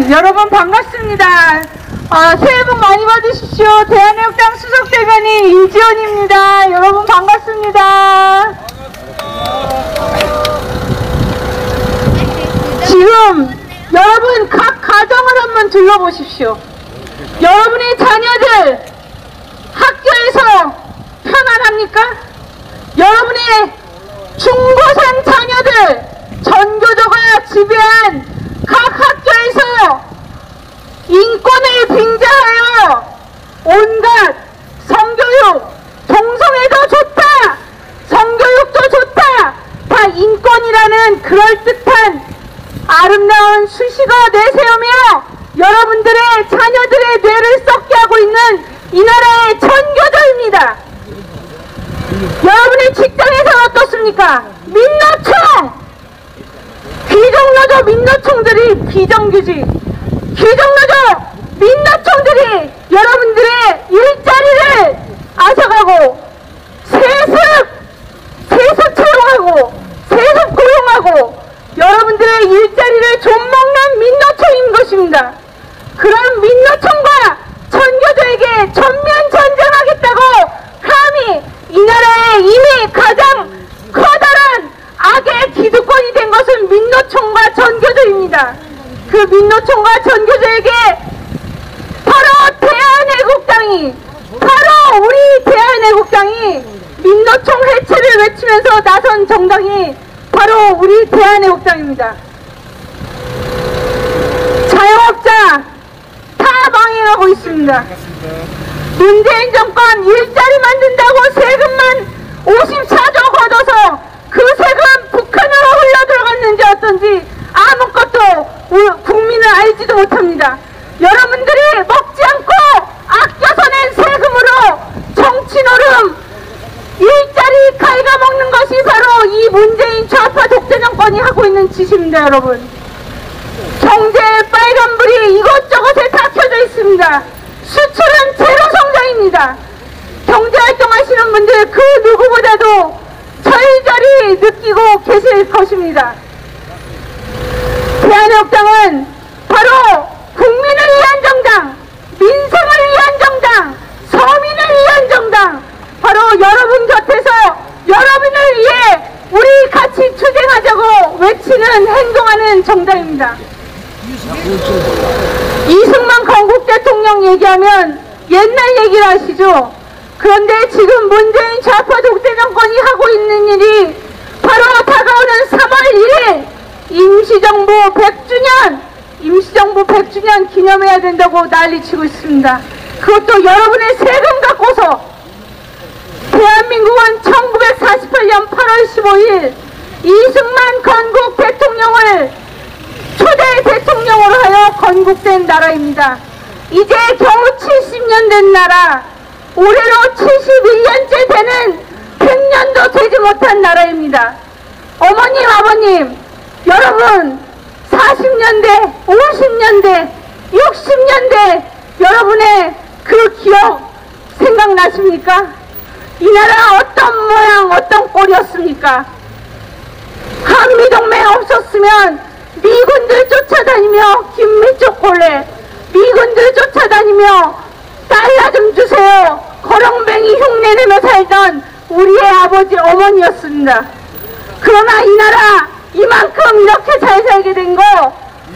여러분 반갑습니다. 새해 복 많이 받으십시오. 대한애국당 수석대변인 이지연입니다. 여러분 반갑습니다. 지금 여러분 각 가정을 한번 둘러보십시오. 여러분의 자녀들 학교에서 편안합니까? 여러분의 중고생 자녀들 전교조가 지배한 각 학교에서 인권을 빙자하여 온갖 성교육, 동성애도 좋다, 성교육도 좋다, 다 인권이라는 그럴듯한 아름다운 수식어 내세우며 여러분들의 자녀들의 뇌를 썩게 하고 있는 이 나라의 전교조입니다. 여러분의 직장에서 어떻습니까? 민노총! 귀족노조 민노총들이 비정규직, 귀족노조 민노총들이 여러분들의 일자리를 앗아가고 세습 채용하고 세습 고용하고 여러분들의 일자리를 좀먹는 민노총인 것입니다. 그런 민노총과 전교조에게 전면 전쟁하겠다고 감히 이 나라에 이미 가장 커다란 악의 기득권이 된 것은 민노총과 전교조입니다. 그 민노총과 전교조에게 바로 대한애국당이, 바로 우리 대한애국당이 민노총 해체를 외치면서 나선 정당이 바로 우리 대한애국당입니다. 자영업자 다 망해가고 있습니다. 문재인 정권 일자리 만든다고 세금만 54조 걷어서 그 세금 북한으로 흘러들어갔는지 어떤지 아무것도 국민은 알지도 못합니다. 여러분들이 먹지 않고 아껴서 낸 세금으로 정치노름 일자리 갉아먹는 것이 바로 이 문재인 좌파 독재 정권이 하고 있는 짓입니다. 여러분, 경제의 빨간불이 이곳저곳에 다 켜져 있습니다. 수출은 제로 성장입니다. 경제활동 하시는 분들 그 누구보다도 절절히 느끼고 계실 것입니다. 대한애국당은 바로 국민을 위한 정당, 민생을 위한 정당, 서민을 위한 정당, 바로 여러분 곁에서 여러분을 위해 우리 같이 투쟁하자고 외치는 행동하는 정당입니다. 이승만 건국 대통령 얘기하면 옛날 얘기를 하시죠. 그런데 지금 문재인 좌파 독재 정권이 하고 있는 일이 바로 다가오는 3월 1일 임시정부 100주년 기념해야 된다고 난리치고 있습니다. 그것도 여러분의 세금 갖고서. 대한민국은 1948년 8월 15일 이승만 건국 대통령을 초대 대통령으로 하여 건국된 나라입니다. 이제 겨우 70년 된 나라, 올해로 71년째 되는 100년도 되지 못한 나라입니다. 어머님, 아버님, 여러분 40년대, 50년대, 60년대 여러분의 그 기억 생각나십니까? 이 나라 어떤 모양, 어떤 꼴이었습니까? 한미동맹 없었으면 미군들 쫓아다니며 김미쪽 꼴래, 미군들 쫓아다니며 달러 좀 주세요 거렁뱅이 흉내내며 살던 우리의 아버지 어머니였습니다. 그러나 이 나라 이만큼 이렇게 잘 살게 된 거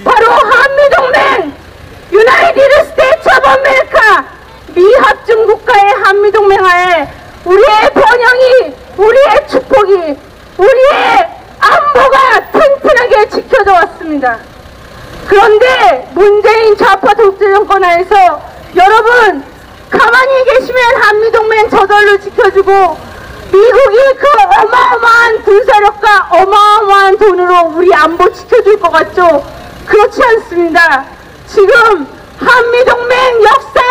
바로 한미동맹, 유나이티드 스테이츠 오브 아메리카, 미합중 국가의 한미동맹 하에 우리의 번영이, 우리의 축복이, 우리의 안보가 튼튼하게 지켜져 왔습니다. 그런데 문재인 좌파 독재 정권 하에서 여러분 가만히 계시면 한미동맹 저절로 지켜주고 미국이 그 어마어마한 군사력과 어마어마한 돈으로 우리 안보 지켜줄 것 같죠? 그렇지 않습니다. 지금 한미동맹 역사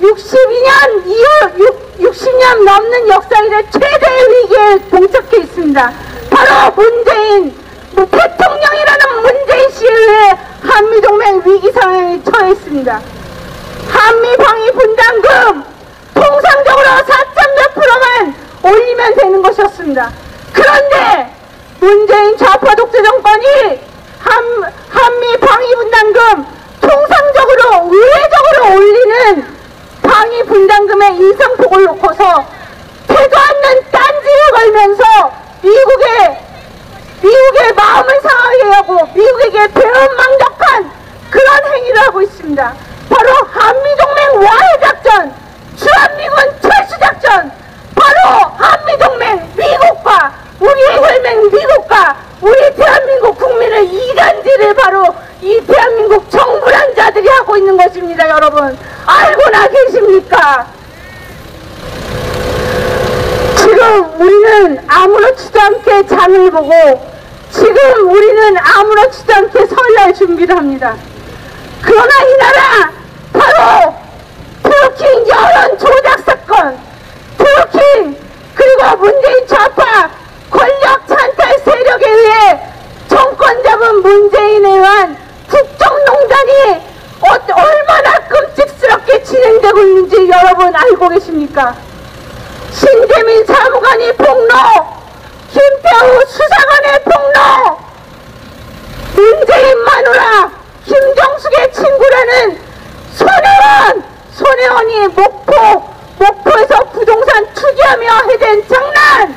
62년 이후 60년 넘는 역사일의 최대의 위기에 봉착해 있습니다. 바로 문재인 대통령이라는 문재인 씨에 의해 한미동맹 위기 상황에 처해 있습니다. 한미 방위 분담금 통상적으로 4.몇 %만 올리면 되는 것이었습니다. 그런데 문재인 좌파 독재 정권이 한미 방위 분담금 두 걸 놓고서 되도 않는 딴지를 걸면서 미국의 마음을 상하게 하고 미국에게 배은망덕한 그런 행위를 하고 있습니다. 바로 한미동맹 와해작전, 주한미군 철수작전, 바로 한미동맹 미국과 우리의 혈맹 미국과 우리 대한민국 국민을 이간질을 바로 이 대한민국 정부란 자들이 하고 있는 것입니다. 여러분 알고나 계십니까? 지금 우리는 아무렇지도 않게 장을 보고 지금 우리는 아무렇지도 않게 설날 준비를 합니다. 그러나 이 나라 바로 트루킹 여론 조작 사건, 트루킹 그리고 문재인 좌파 권력 찬탈 세력에 의해 정권 잡은 문재인에 의한 국정농단이 얼마나 끔찍스럽게 진행되고 있는지 여러분 알고 계십니까? 신재민 사무관이 폭로, 김태우 수사관의 폭로, 문재인 마누라 김정숙의 친구라는 손혜원이 목포에서 부동산 투기하며 해댄 장난,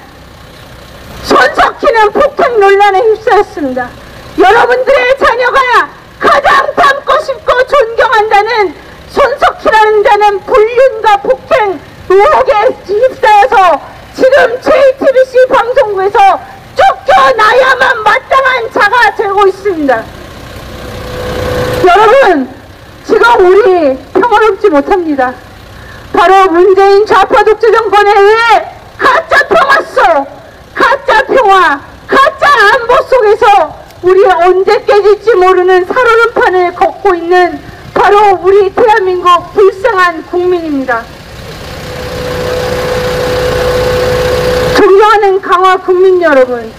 손석희는 폭행 논란에 휩싸였습니다. 여러분들의 자녀가 가장 닮고 싶고 존경한다는 손석희라는 자는 불륜과 폭행 의혹에 휩싸여서 지금 JTBC 방송국에서 쫓겨나야만 마땅한 자가 되고 있습니다. 여러분 지금 우리 평화롭지 못합니다. 바로 문재인 좌파 독재 정권에 의해 가짜 평화 가짜 평화, 가짜 안보 속에서 우리 언제 깨질지 모르는 살얼음판을 걷고 있는 바로 우리 대한민국 불쌍한 국민입니다. 존경하는 강화 국민 여러분,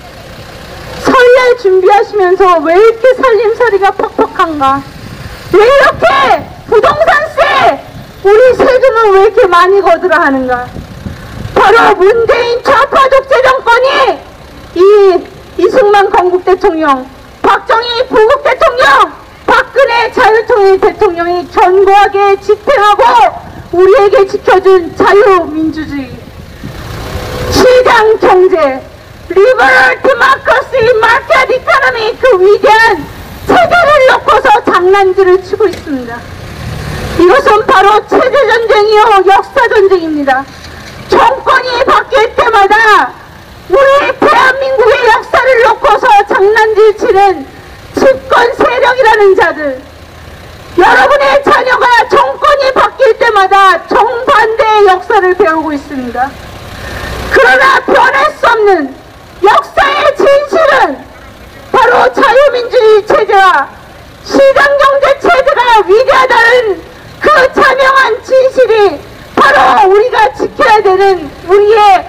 설날 준비하시면서 왜 이렇게 살림살이가 퍽퍽한가? 왜 이렇게 부동산세 우리 세금을 왜 이렇게 많이 거두라 하는가? 바로 문재인 좌파 독재 정권이 이승만 건국 대통령, 박정희 불국 대통령, 박근혜 자유통일 대통령이 견고하게 지탱하고 우리에게 지켜준 자유민주주의, 시장 경제, 리버럴 디모크라시 마켓 이코노미 그 위대한 체제를 놓고서 장난질을 치고 있습니다. 이것은 바로 체제전쟁이요 역사전쟁입니다. 정권이 바뀔 때마다 우리 대한민국의 역사를 놓고서 장난질 치는 집권 세력이라는 자들, 여러분의 자녀가 정권이 바뀔 때마다 정반대의 역사를 배우고 있습니다. 그러나 변할 수 없는 역사의 진실은 바로 자유민주주의 체제와 시장경제 체제가 위대하다는 그 자명한 진실이 바로 우리가 지켜야 되는 우리의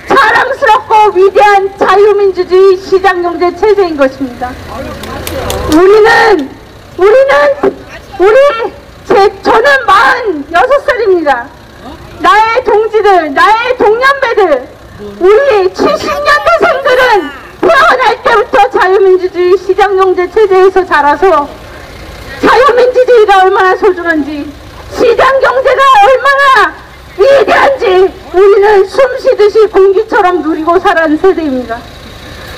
자랑스럽고 위대한 자유민주주의 시장경제 체제인 것입니다. 저는 46살입니다. 나의 동지들, 나의 동년배들, 우리 70년대생들은 태어날 때부터 자유민주주의 시장경제 체제에서 자라서 자유민주주의가 얼마나 소중한지, 시장경제가 얼마나 위대한지 우리는 숨쉬듯이 공기처럼 누리고 살아온 세대입니다.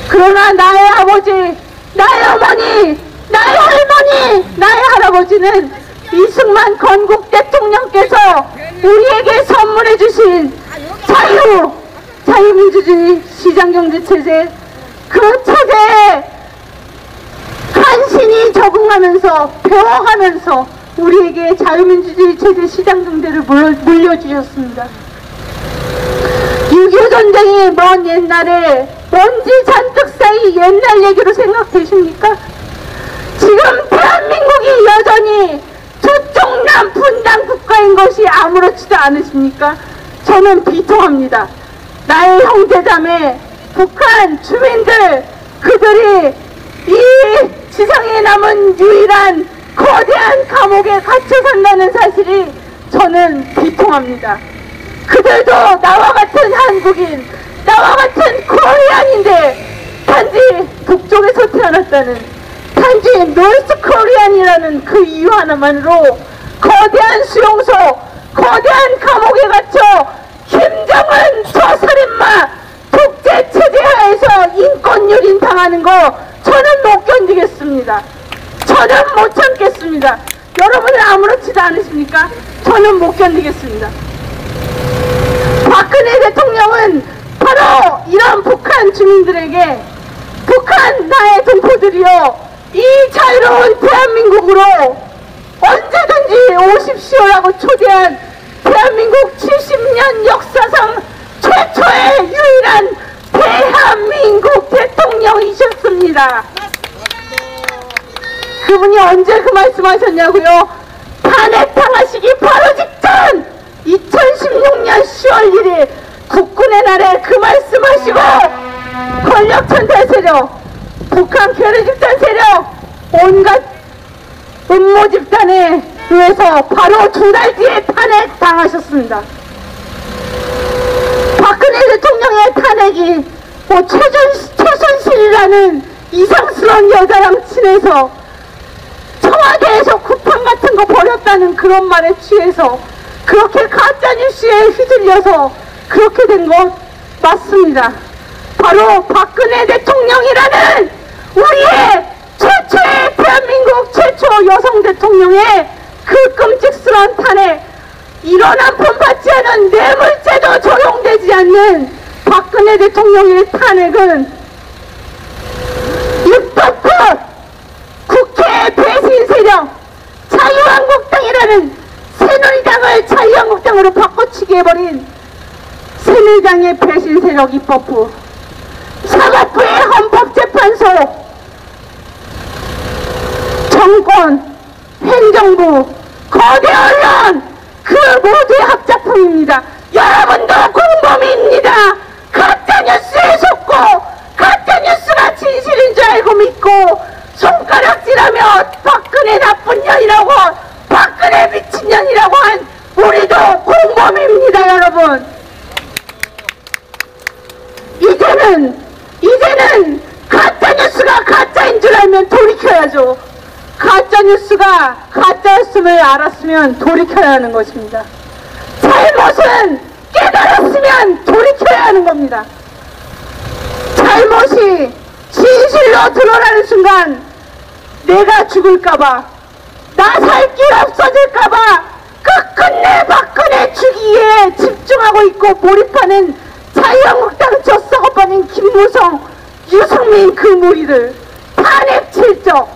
그러나 나의 아버지, 나의 어머니, 나의 할머니, 나의 할아버지는 이승만 건국 대통령께서 우리에게 선물해 주신 자유민주주의 시장경제 체제, 그 체제에 간신히 적응하면서 배워가면서 우리에게 자유민주주의 체제 시장경제를 물려주셨습니다. 6.25 전쟁이 먼 옛날에 먼지 잔뜩 쌓인 옛날 얘기로 생각되십니까? 지금 대한민국이 여전히 조총남 분단 국가인 것이 아무렇지도 않으십니까? 저는 비통합니다. 나의 형제자매, 북한 주민들, 그들이 이 지상에 남은 유일한 거대한 감옥에 갇혀 산다는 사실이 저는 비통합니다. 그들도 나와 같은 한국인, 나와 같은 코리안인데 단지 북쪽에서 태어났다는, 단지 노스 코리안이라는 그 이유 하나만으로 거대한 수용소, 거대한 감옥에 갇혀 김정은 저 살인마 독재 체제 하에서 인권 유린 당하는 거 저는 못 견디겠습니다. 저는 못 참겠습니다. 여러분은 아무렇지도 않으십니까? 저는 못 견디겠습니다. 박근혜 대통령은 바로 이런 북한 주민들에게 북한 나의 동포들이여 이 자유로운 대한민국으로 언제든지 오십시오라고 초대한 대한민국 70년 역사상 최초의 유일한 대한민국 대통령이셨습니다. 그분이 언제 그 말씀하셨냐고요? 탄핵당하시기 바로 직전 2016년 10월 1일 국군의 날에 그 말씀하시고 권력천탈 세력, 북한 괴뢰집단 세력, 온갖 음모 집단에 의해서 바로 2달 뒤에 탄핵당하셨습니다. 박근혜 대통령의 탄핵이 뭐 최순실이라는 이상스러운 여자랑 친해서 청와대에서 쿠팡 같은 거 버렸다는 그런 말에 취해서 그렇게 가짜뉴스에 휘둘려서 그렇게 된 거 맞습니다. 바로 박근혜 대통령이라는 우리의 최초의 대한민국 최초 여성 대통령의 그 끔찍스러운 탄핵, 이런 한 푼 받지 않은 뇌물죄도 적용되지 않는 박근혜 대통령의 탄핵은 입법부 국회 배신 세력 자유한국당이라는 새누리당을 자유한국당으로 바꿔치기 해버린 새누리당의 배신 세력 입법부, 사법부의 헌법재판소, 정권, 행정부, 거대 언론, 그 모두의 합작품입니다. 여러분도 공범입니다. 가짜뉴스에 속고 가짜뉴스가 진실인 줄 알고 믿고 손가락질하며 박근혜 나쁜 년이라고, 박근혜 미친년이라고 한 우리도 공범입니다. 여러분, 이제는 가짜뉴스가 가짜인 줄 알면 돌이켜야죠. 가짜뉴스가 가짜였음을 알았으면 돌이켜야 하는 것입니다. 잘못은 깨달았으면 돌이켜야 하는 겁니다. 잘못이 진실로 드러나는 순간 내가 죽을까봐, 나 살 길 없어질까봐 끝끝내 박근혜 죽이기에 집중하고 있고 몰입하는 자유한국당 저 썩어버린 김무성, 유승민 그 무리들 탄핵 칠적,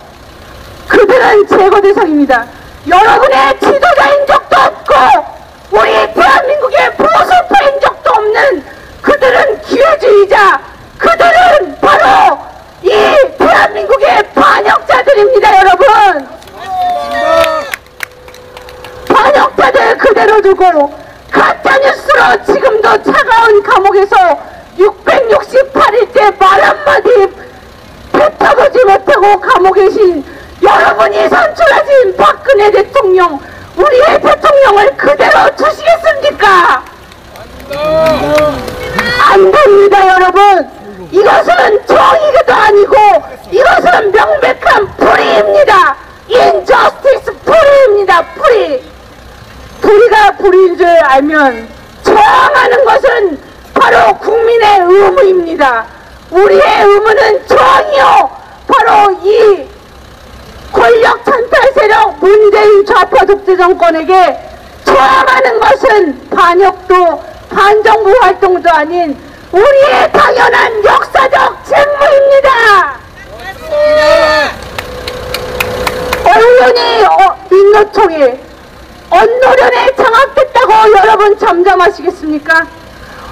그들은 제거 대상입니다. 여러분의 지도자인 적도 없고 우리 대한민국의 보수파인 적도 없는 그들은 기회주의자, 그들은 바로 이 대한민국의 반역자들입니다. 여러분, 반역자들 그대로 두고 가짜뉴스로 지금도 차가운 감옥에서 668일째 말 한마디 뱉어보지 못하고 감옥에 계신 여러분이 선출하신 박근혜 대통령, 우리의 대통령을 그대로 두시겠습니까? 안 됩니다. 여러분, 이것은 정의도 아니고 이것은 명백한 불의입니다. 인저스티스 불의입니다. 불의가 불의인 줄 알면 저항하는 것은 바로 국민의 의무입니다. 우리의 의무는 저항이요, 바로 이 권력 찬탈 세력 문재인 좌파 독재 정권에게 저항하는 것은 반역도 반정부 활동도 아닌 우리의 당연한 역사적 책무입니다. 언론이 민노총에 언노련에 장악됐다고 여러분 잠잠하시겠습니까?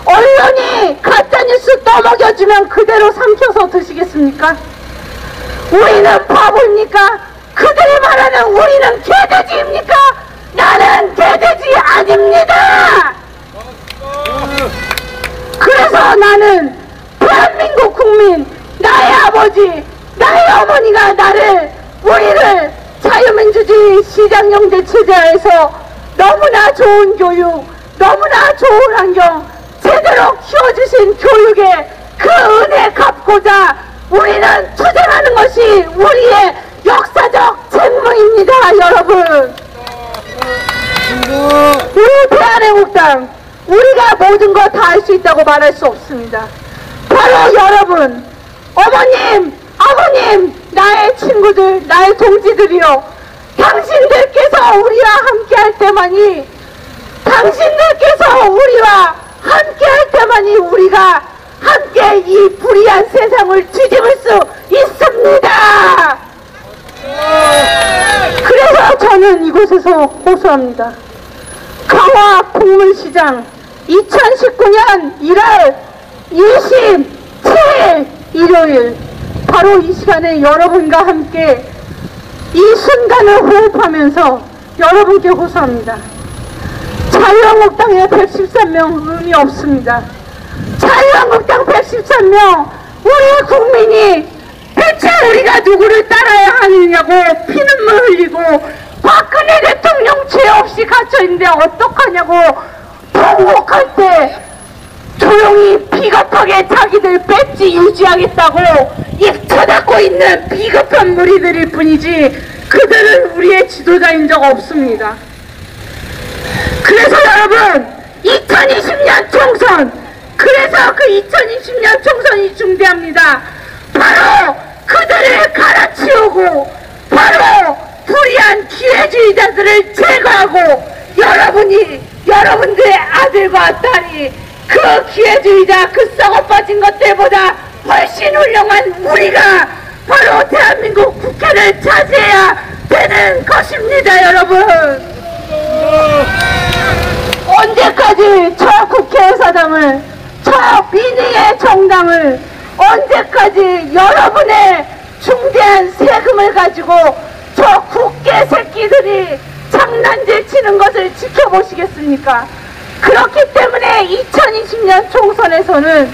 언론이 가짜뉴스 떠먹여주면 그대로 삼켜서 드시겠습니까? 우리는 바보입니까? 그들이 말하는 우리는 개돼지입니까? 나는 개돼지 아닙니다. 그래서 나는 대한민국 국민, 나의 아버지, 나의 어머니가 우리를 자유민주주의 시장경제 체제에서 너무나 좋은 교육, 너무나 좋은 환경, 제대로 키워주신 교육에 그 은혜 갚고자 우리는 투쟁하는 것이 우리의 역사적 책무입니다. 여러분, 우리 대한민국당 우리가 모든 거 다 할 수 있다고 말할 수 없습니다. 바로 여러분, 어머님, 아버님, 나의 친구들, 나의 동지들이요, 당신들께서 우리와 함께 할 때만이, 당신들께서 우리와 함께 할 때만이 우리가 함께 이 불의한 세상을 뒤집을 수 있습니다. 그래서 저는 이곳에서 호소합니다. 강화 북문시장 2019년 1월 27일 일요일, 바로 이 시간에 여러분과 함께 이 순간을 호흡하면서 여러분께 호소합니다. 자유한국당의 113명 의미 없습니다. 자유한국당 113명, 우리 국민이 대체 우리가 누구를 따라야 하느냐고 피눈물 흘리고 박근혜 대통령 죄 없이 갇혀있는데 어떡하냐고 통곡할 때 조용히 비겁하게 자기들 배지 유지하겠다고 입 쳐닫고 있는 비겁한 무리들일 뿐이지 그들은 우리의 지도자인 적 없습니다. 그래서 여러분, 2020년 총선, 그래서 그 2020년 총선이 중대합니다. 바로 그들을 갈아치우고 바로 불의한 기회주의자들을 제거하고 여러분들의 아들과 딸이 그 기회주의자, 그 썩어빠진 것들보다 훨씬 훌륭한 우리가 바로 대한민국 국회를 차지해야 되는 것입니다. 여러분, 언제까지 저 국회의사당을, 저 민의의 정당을, 언제까지 여러분의 중대한 세금을 가지고 저 국회 새끼들이 장난질 치는 것을 지켜보시겠습니까? 그렇기 때문에 2020년 총선에서는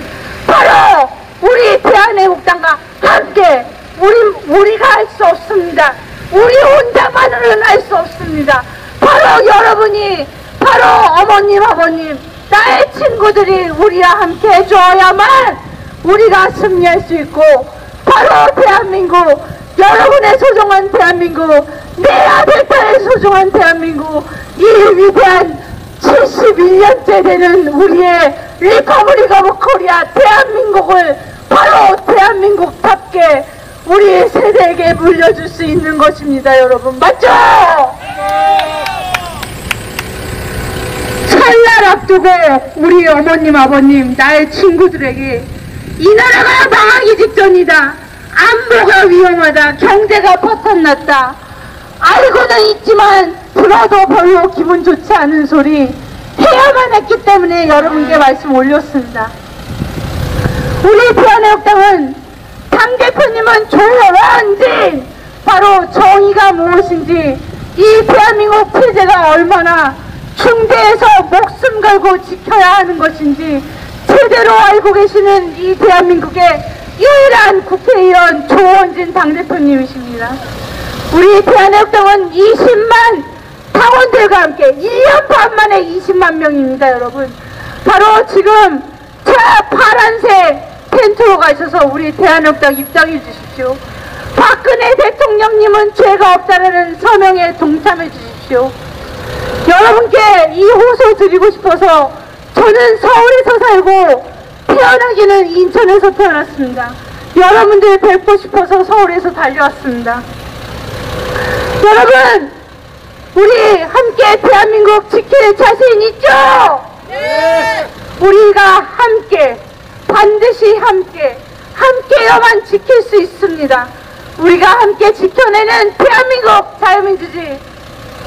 바로 우리 대한애국당과 함께 우리가 할 수 없습니다. 우리 혼자만으로는 할 수 없습니다. 바로 여러분이, 바로 어머님, 아버님, 나의 친구들이 우리와 함께 해줘야만 우리가 승리할 수 있고, 바로 대한민국, 여러분의 소중한 대한민국, 내 아들, 딸의 소중한 대한민국, 이 위대한 71년째 되는 우리의 리퍼블릭 오브 코리아 대한민국을 바로 대한민국답게 우리 세대에게 물려줄 수 있는 것입니다. 여러분, 맞죠? 설날 앞두고 우리 어머님, 아버님, 나의 친구들에게 이 나라가 망하기 직전이다, 안보가 위험하다, 경제가 파탄났다, 알고는 있지만 들어도 별로 기분 좋지 않은 소리 해야만 했기 때문에 여러분께 말씀 올렸습니다. 우리 대한애국당은 당대표님은 조원진, 바로 정의가 무엇인지, 이 대한민국 체제가 얼마나 중대해서 목숨 걸고 지켜야 하는 것인지 제대로 알고 계시는 이 대한민국의 유일한 국회의원 조원진 당대표님이십니다. 우리 대한애국당은 20만 당원들과 함께 1년 반 만에 20만 명입니다. 여러분, 바로 지금 저 파란색 텐트로 가셔서 우리 대한애국당 입장해 주십시오. 박근혜 대통령님은 죄가 없다는 서명에 동참해 주십시오. 여러분께 이 호소 드리고 싶어서, 저는 서울에서 살고 태어나기는 인천에서 태어났습니다. 여러분들 뵙고 싶어서 서울에서 달려왔습니다. 여러분, 우리 함께 대한민국 지킬 자신 있죠? 네! 우리가 함께, 반드시 함께여만 지킬 수 있습니다. 우리가 함께 지켜내는 대한민국 자유민주주의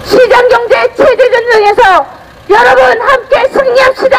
시장경제 체제전쟁에서 여러분 함께 승리합시다!